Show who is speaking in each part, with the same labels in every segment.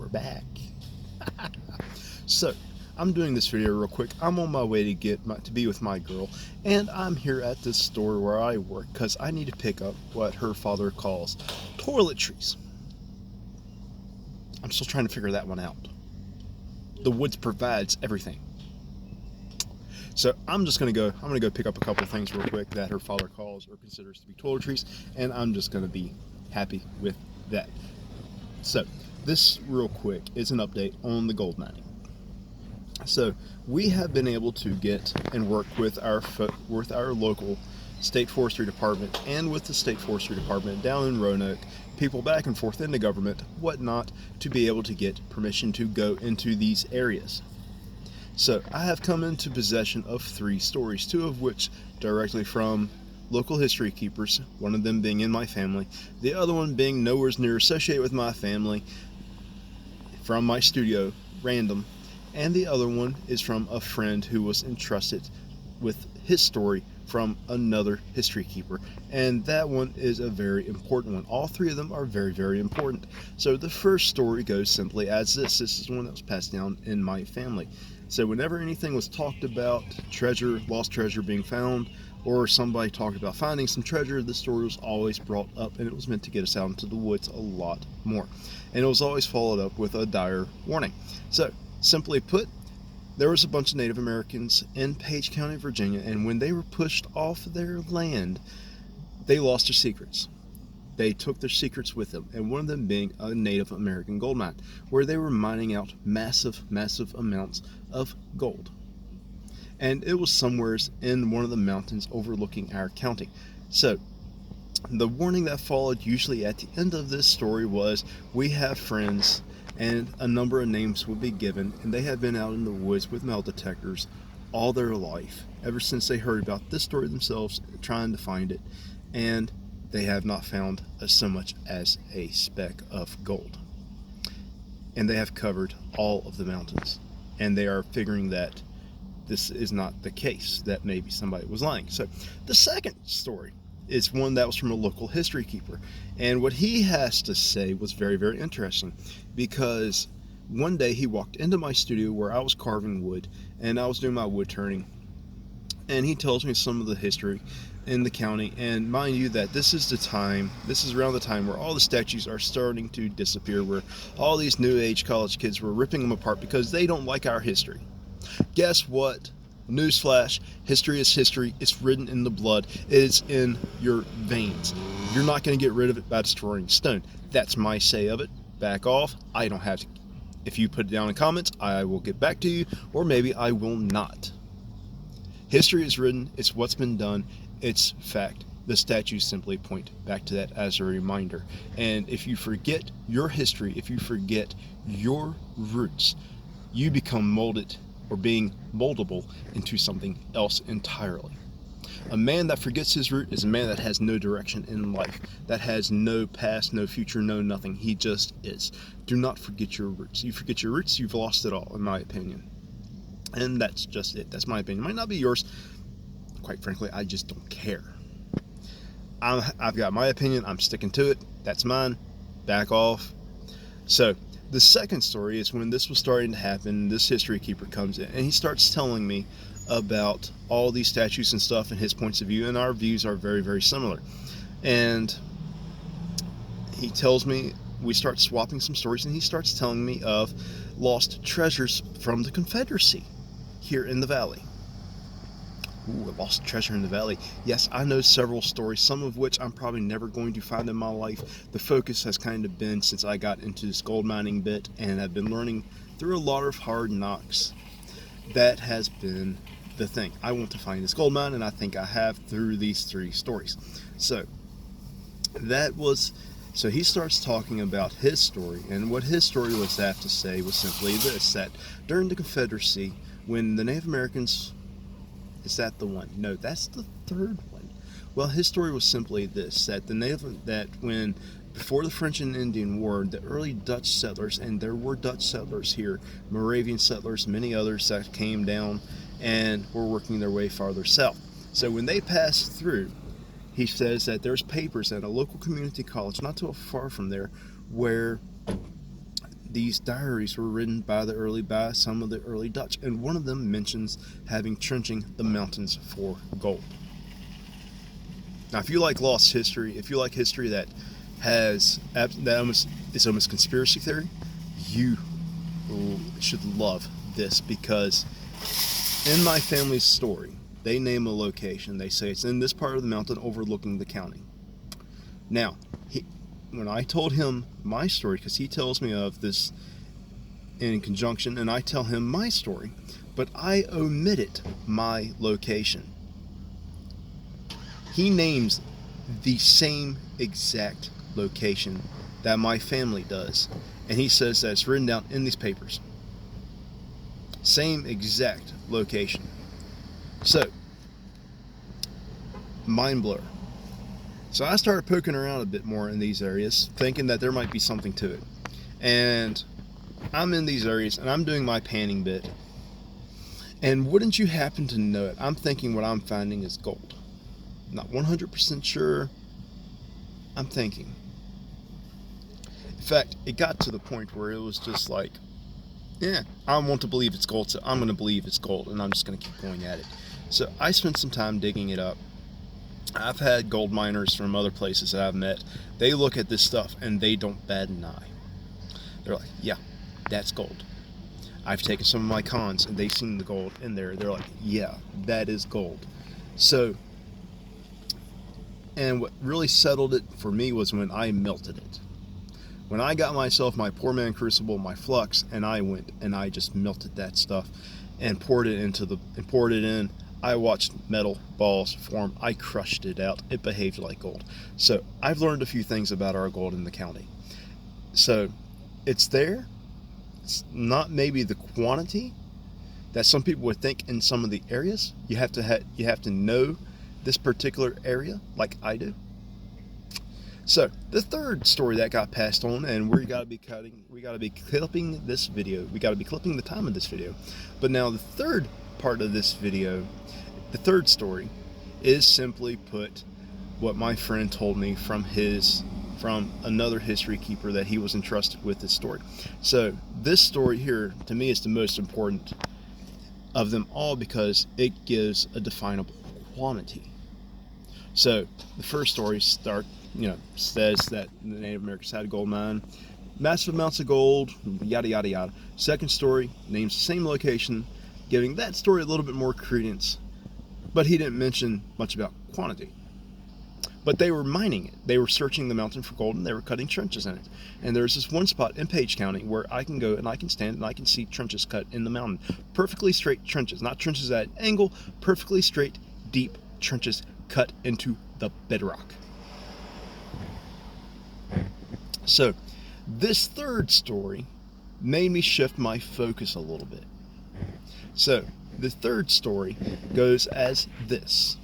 Speaker 1: we're back. So, I'm doing this video real quick. I'm on my way to be with my girl, and I'm here at this store where I work because I need to pick up what her father calls toiletries. I'm still trying to figure that one out. The woods provides everything. So I'm gonna go pick up a couple of things real quick that her father calls or considers to be toiletries, and I'm just gonna be happy with that. So this real quick is an update on the gold mining. So we have been able to get and work with our local state forestry department and with the state forestry department down in Roanoke, people back and forth in the government, whatnot, to be able to get permission to go into these areas. So I have come into possession of 3 stories, 2 of which directly from local history keepers, one of them being in my family, the other one being nowhere near associated with my family, from my studio, random, and the other one is from a friend who was entrusted with his story from another history keeper, and that one is a very important one. All 3 of them are very, very important. So the first story goes simply as this. This is one that was passed down in my family. So whenever anything was talked about treasure, lost treasure being found, or somebody talked about finding some treasure, the story was always brought up, and it was meant to get us out into the woods a lot more. And it was always followed up with a dire warning. So simply put, there was a bunch of Native Americans in Page County, Virginia, and when they were pushed off their land, they lost their secrets. They took their secrets with them, and one of them being a Native American gold mine, where they were mining out massive, massive amounts of gold. And it was somewhere in one of the mountains overlooking our county. So the warning that followed usually at the end of this story was, we have friends, and a number of names will be given, and they have been out in the woods with metal detectors all their life, ever since they heard about this story themselves, trying to find it, and they have not found so much as a speck of gold. And they have covered all of the mountains, and they are figuring that this is not the case, that maybe somebody was lying. So the second story is one that was from a local history keeper, and what he has to say was very, very interesting, because one day he walked into my studio where I was carving wood and I was doing my wood turning, and he tells me some of the history in the county. And mind you that this is around the time where all the statues are starting to disappear, where all these new age college kids were ripping them apart because they don't like our history. Guess what? Newsflash, history is history. It's written in the blood. It is in your veins. You're not going to get rid of it by destroying stone. That's my say of it. Back off. I don't have to. If you put it down in comments, I will get back to you, or maybe I will not. History is written. It's what's been done. It's fact. The statues simply point back to that as a reminder. And if you forget your history, if you forget your roots, you become molded or being moldable into something else entirely. A man that forgets his root is a man that has no direction in life, that has no past, no future, no nothing. He just is. Do not forget your roots. You forget your roots, you've lost it all, in my opinion. And that's just it. That's my opinion. It might not be yours. Quite frankly, I just don't care. I've got my opinion. I'm sticking to it. That's mine. Back off. So the second story is when this was starting to happen, this history keeper comes in and he starts telling me about all these statues and stuff and his points of view, and our views are very, very similar. And he tells me, we start swapping some stories, and he starts telling me of lost treasures from the Confederacy here in the valley. Ooh, a lost treasure in the valley. Yes, I know several stories, some of which I'm probably never going to find in my life. The focus has kind of been, since I got into this gold mining bit, and I've been learning through a lot of hard knocks, that has been the thing. I want to find this gold mine, and I think I have through these 3 stories. So he starts talking about his story, and what his story was have to say was simply this, that during the Confederacy, when the Native Americans, is that the one? No, that's the third one. Well, his story was simply this, that before the French and Indian War, the early Dutch settlers, and there were Dutch settlers here, Moravian settlers, many others that came down and were working their way farther south. So when they passed through, he says that there's papers at a local community college not too far from there where these diaries were written by some of the early Dutch, and one of them mentions having trenching the mountains for gold. Now, if you like lost history, if you like history that is almost conspiracy theory, you should love this, because in my family's story, they name a location. They say it's in this part of the mountain overlooking the county. Now, when I told him my story, because he tells me of this in conjunction, and I tell him my story, but I omitted my location. He names the same exact location that my family does, and he says that it's written down in these papers. Same exact location. So, mind blower. So I started poking around a bit more in these areas, thinking that there might be something to it. And I'm in these areas, and I'm doing my panning bit. And wouldn't you happen to know it, I'm thinking what I'm finding is gold. Not 100% sure. I'm thinking. In fact, it got to the point where it was just like, yeah, I want to believe it's gold, so I'm going to believe it's gold, and I'm just going to keep going at it. So I spent some time digging it up. I've had gold miners from other places that I've met. They look at this stuff and they don't bat an eye. They're like, yeah, that's gold. I've taken some of my cons and they've seen the gold in there. They're like, yeah, that is gold. So, and what really settled it for me was when I melted it. When I got myself my poor man crucible, my flux, and I went and I just melted that stuff and poured it in. I watched metal balls form. I crushed it out. It behaved like gold. So I've learned a few things about our gold in the county. So it's there. It's not maybe the quantity that some people would think in some of the areas. You have to know this particular area like I do. So the third story that got passed on, and we got to be clipping this video. We got to be clipping the time of this video. But now the third part of this video, the third story, is simply put what my friend told me from another history keeper that he was entrusted with this story. So this story here, to me, is the most important of them all because it gives a definable quantity. So the first story says that the Native Americans had a gold mine, massive amounts of gold, yada yada yada. Second story names the same location, giving that story a little bit more credence, but he didn't mention much about quantity. But they were mining it. They were searching the mountain for gold, and they were cutting trenches in it. And there's this one spot in Page County where I can go and I can stand and I can see trenches cut in the mountain. Perfectly straight trenches, not trenches at an angle, perfectly straight, deep trenches cut into the bedrock. So this third story made me shift my focus a little bit. So the third story goes as this.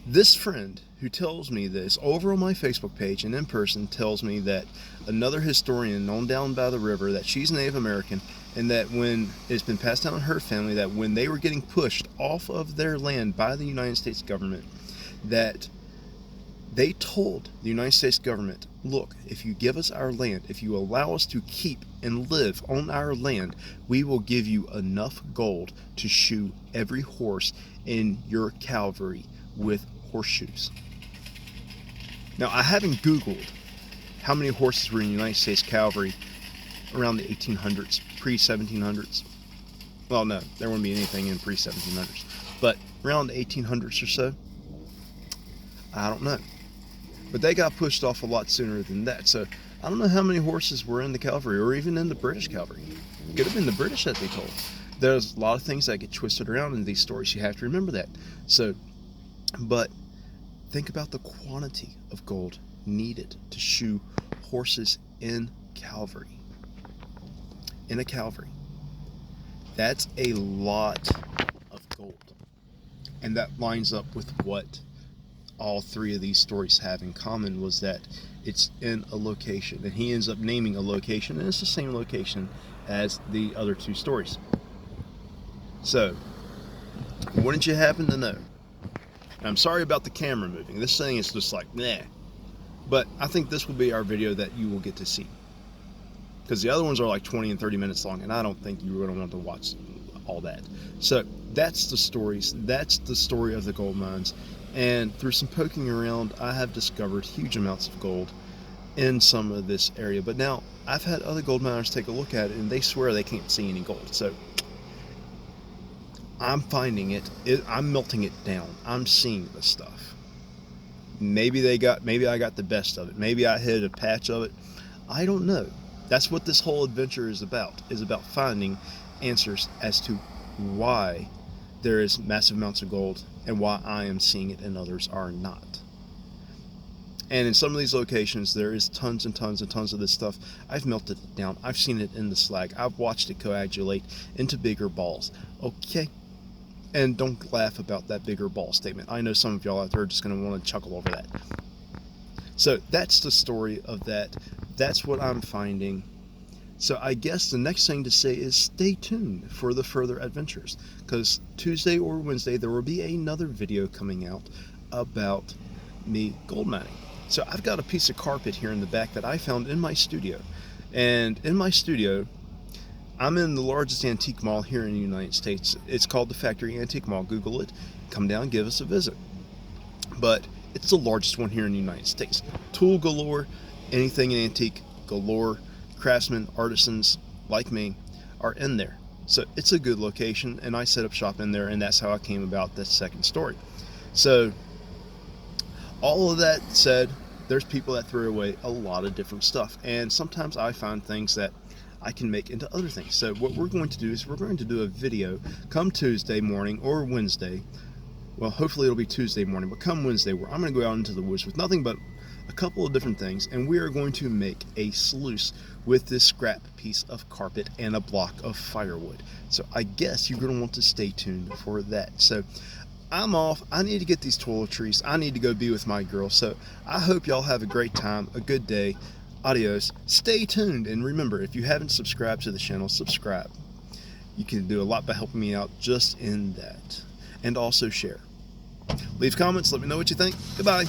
Speaker 1: This friend who tells me this over on my Facebook page and in person tells me that another historian known down by the river, that she's Native American, and that when it's been passed down in her family, that when they were getting pushed off of their land by the United States government, that they told the United States government, look, if you give us our land, if you allow us to keep and live on our land, we will give you enough gold to shoe every horse in your cavalry with horseshoes. Now, I haven't Googled how many horses were in the United States cavalry around the 1800s, pre-1700s. Well, no, there wouldn't be anything in pre-1700s. But around the 1800s or so, I don't know. But they got pushed off a lot sooner than that. So I don't know how many horses were in the cavalry or even in the British cavalry. It could have been the British that they told. There's a lot of things that get twisted around in these stories. You have to remember that. So, but think about the quantity of gold needed to shoe horses in cavalry. In a cavalry. That's a lot of gold. And that lines up with what all three of these stories have in common, was that it's in a location. And he ends up naming a location, and it's the same location as the other two stories. So, wouldn't you happen to know? And I'm sorry about the camera moving. This thing is just like, meh. But I think this will be our video that you will get to see. because the other ones are like 20 and 30 minutes long, and I don't think you're going to want to watch all that. So that's the stories. That's the story of the gold mines. And through some poking around, I have discovered huge amounts of gold in some of this area. But now I've had other gold miners take a look at it, and they swear they can't see any gold. So I'm finding it. I'm melting it down. I'm seeing this stuff. Maybe I got the best of it. Maybe I hit a patch of it. I don't know. That's what this whole adventure is about finding answers as to why there is massive amounts of gold and why I am seeing it and others are not. And in some of these locations, there is tons and tons and tons of this stuff. I've melted it down. I've seen it in the slag. I've watched it coagulate into bigger balls. Okay? And don't laugh about that bigger ball statement. I know some of y'all out there are just going to want to chuckle over that. So that's the story of that. That's what I'm finding. So I guess the next thing to say is stay tuned for the further adventures, because Tuesday or Wednesday there will be another video coming out about me gold mining. So I've got a piece of carpet here in the back that I found in my studio. And in my studio, I'm in the largest antique mall here in the United States. It's called the Factory Antique Mall. Google it. Come down, give us a visit. But it's the largest one here in the United States. Tool galore, anything antique galore. Craftsmen, artisans like me are in there. So it's a good location, and I set up shop in there, and that's how I came about this second story. So all of that said, there's people that throw away a lot of different stuff, and sometimes I find things that I can make into other things. So what we're going to do is we're going to do a video come Tuesday morning or Wednesday. Well, hopefully it'll be Tuesday morning, but come Wednesday, where I'm going to go out into the woods with nothing but a couple of different things, and we are going to make a sluice with this scrap piece of carpet and a block of firewood. So I guess you're going to want to stay tuned for that. So I'm off. I need to get these toiletries. I need to go be with my girl. So I hope y'all have a great time, a good day. Adios. Stay tuned, and remember, if you haven't subscribed to the channel, subscribe. You can do a lot by helping me out just in that. And also share. Leave comments. Let me know what you think. Goodbye.